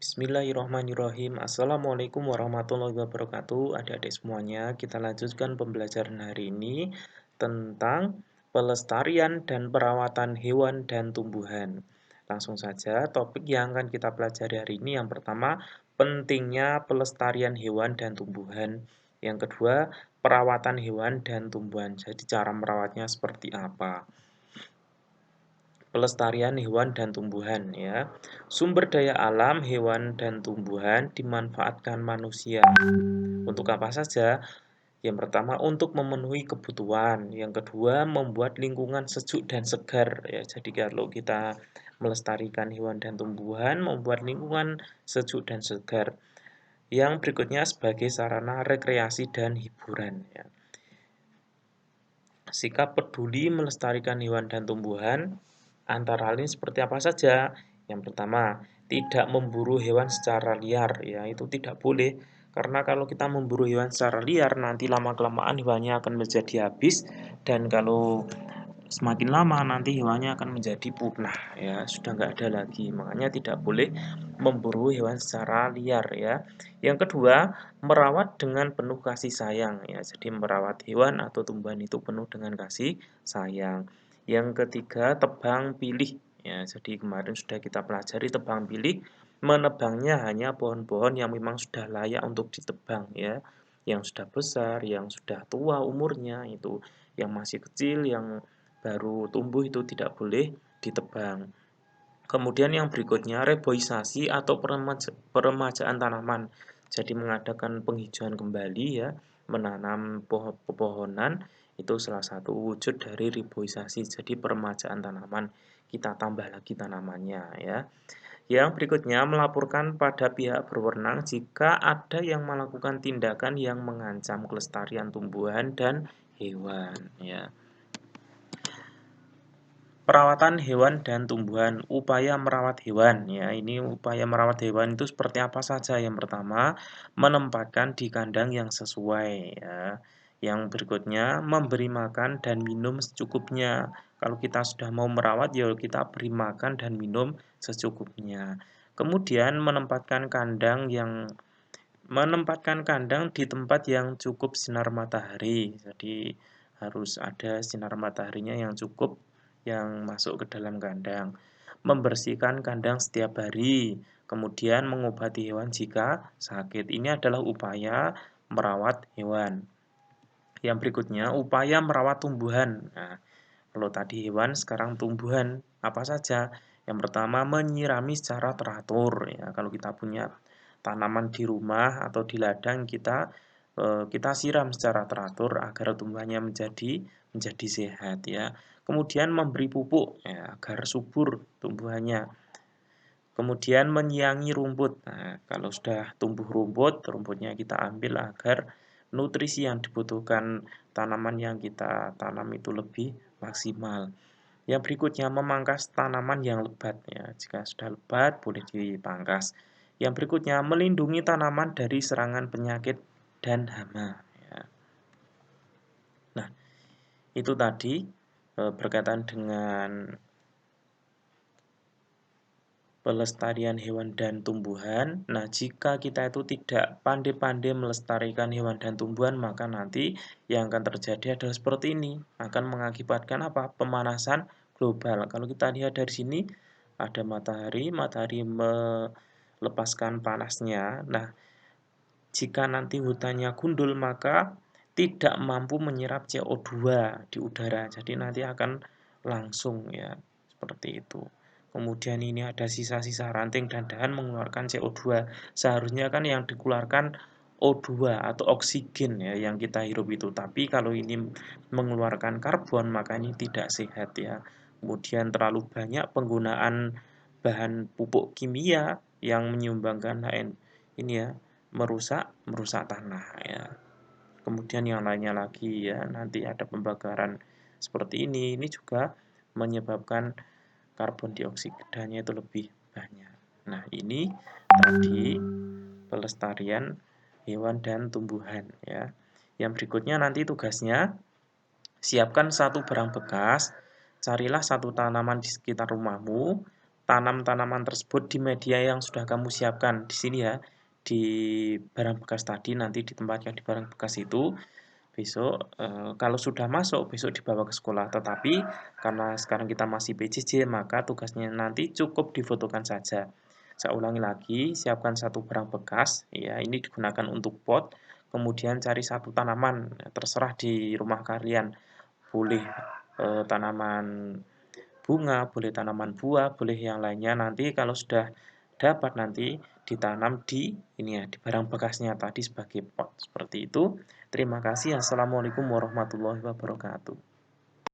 Bismillahirrahmanirrahim. Assalamualaikum warahmatullahi wabarakatuh. Adik-adik semuanya, kita lanjutkan pembelajaran hari ini tentang pelestarian dan perawatan hewan dan tumbuhan. Langsung saja, topik yang akan kita pelajari hari ini yang pertama, pentingnya pelestarian hewan dan tumbuhan. Yang kedua, perawatan hewan dan tumbuhan. Jadi cara merawatnya seperti apa? Pelestarian hewan dan tumbuhan ya. Sumber daya alam hewan dan tumbuhan dimanfaatkan manusia. Untuk apa saja? Yang pertama untuk memenuhi kebutuhan, yang kedua membuat lingkungan sejuk dan segar ya. Jadi kalau kita melestarikan hewan dan tumbuhan membuat lingkungan sejuk dan segar. Yang berikutnya sebagai sarana rekreasi dan hiburan ya. Sikap peduli melestarikan hewan dan tumbuhan antara lain seperti apa saja? Yang pertama, tidak memburu hewan secara liar, ya itu tidak boleh. Karena kalau kita memburu hewan secara liar, nanti lama-kelamaan hewannya akan menjadi habis. Dan kalau semakin lama nanti hewannya akan menjadi punah, ya sudah nggak ada lagi. Makanya tidak boleh memburu hewan secara liar, ya. Yang kedua, merawat dengan penuh kasih sayang, ya. Jadi merawat hewan atau tumbuhan itu penuh dengan kasih sayang. Yang ketiga, tebang pilih. Ya, jadi kemarin sudah kita pelajari tebang pilih, menebangnya hanya pohon-pohon yang memang sudah layak untuk ditebang ya. Yang sudah besar, yang sudah tua umurnya itu, yang masih kecil, yang baru tumbuh itu tidak boleh ditebang. Kemudian yang berikutnya reboisasi atau peremajaan tanaman. Jadi mengadakan penghijauan kembali ya, menanam pepohonan itu salah satu wujud dari reboisasi. Jadi peremajaan tanaman, kita tambah lagi tanamannya ya. Yang berikutnya melaporkan pada pihak berwenang jika ada yang melakukan tindakan yang mengancam kelestarian tumbuhan dan hewan ya. Perawatan hewan dan tumbuhan, upaya merawat hewan ya. Ini upaya merawat hewan itu seperti apa saja? Yang pertama, menempatkan di kandang yang sesuai ya. Yang berikutnya, memberi makan dan minum secukupnya. Kalau kita sudah mau merawat ya kita beri makan dan minum secukupnya. Kemudian menempatkan kandang di tempat yang cukup sinar matahari. Jadi harus ada sinar mataharinya yang cukup yang masuk ke dalam kandang. Membersihkan kandang setiap hari, kemudian mengobati hewan jika sakit. Ini adalah upaya merawat hewan. Yang berikutnya, upaya merawat tumbuhan. Nah, kalau tadi hewan, sekarang tumbuhan. Apa saja? Yang pertama, menyirami secara teratur. Ya, kalau kita punya tanaman di rumah atau di ladang, kita siram secara teratur agar tumbuhannya menjadi sehat ya. Kemudian memberi pupuk ya, agar subur tumbuhannya. Kemudian menyiangi rumput. Nah, kalau sudah tumbuh rumput, rumputnya kita ambil agar nutrisi yang dibutuhkan tanaman yang kita tanam itu lebih maksimal. Yang berikutnya memangkas tanaman yang lebat ya. Jika sudah lebat boleh dipangkas. Yang berikutnya melindungi tanaman dari serangan penyakit dan hama ya. Nah, itu tadi berkaitan dengan pelestarian hewan dan tumbuhan. Nah, jika kita itu tidak pandai-pandai melestarikan hewan dan tumbuhan, maka nanti yang akan terjadi adalah seperti ini. Akan mengakibatkan apa? Pemanasan global. Kalau kita lihat dari sini, ada matahari, matahari melepaskan panasnya. Nah, jika nanti hutannya gundul, maka tidak mampu menyerap CO2 di udara. Jadi nanti akan langsung ya, seperti itu. Kemudian ini ada sisa-sisa ranting dan dahan mengeluarkan CO2. Seharusnya kan yang dikeluarkan O2 atau oksigen ya yang kita hirup itu. Tapi kalau ini mengeluarkan karbon maka ini tidak sehat ya. Kemudian terlalu banyak penggunaan bahan pupuk kimia yang menyumbangkan ini ya merusak tanah ya. Kemudian yang lainnya lagi ya, nanti ada pembakaran seperti ini juga menyebabkan karbon dioksidanya itu lebih banyak. Nah, ini tadi pelestarian hewan dan tumbuhan ya. Yang berikutnya nanti tugasnya siapkan satu barang bekas, carilah satu tanaman di sekitar rumahmu, tanam tanaman tersebut di media yang sudah kamu siapkan di sini ya, di barang bekas tadi nanti ditempatkan di barang bekas itu. Besok, kalau sudah masuk, besok dibawa ke sekolah. Tetapi karena sekarang kita masih PJJ, maka tugasnya nanti cukup difotokan saja. Saya ulangi lagi, siapkan satu barang bekas, ya ini digunakan untuk pot, kemudian cari satu tanaman, terserah di rumah kalian. Boleh tanaman bunga, boleh tanaman buah, boleh yang lainnya. Nanti kalau sudah dapat nanti ditanam di ini ya, di barang bekasnya tadi sebagai pot. Seperti itu. Terima kasih. Assalamualaikum warahmatullahi wabarakatuh.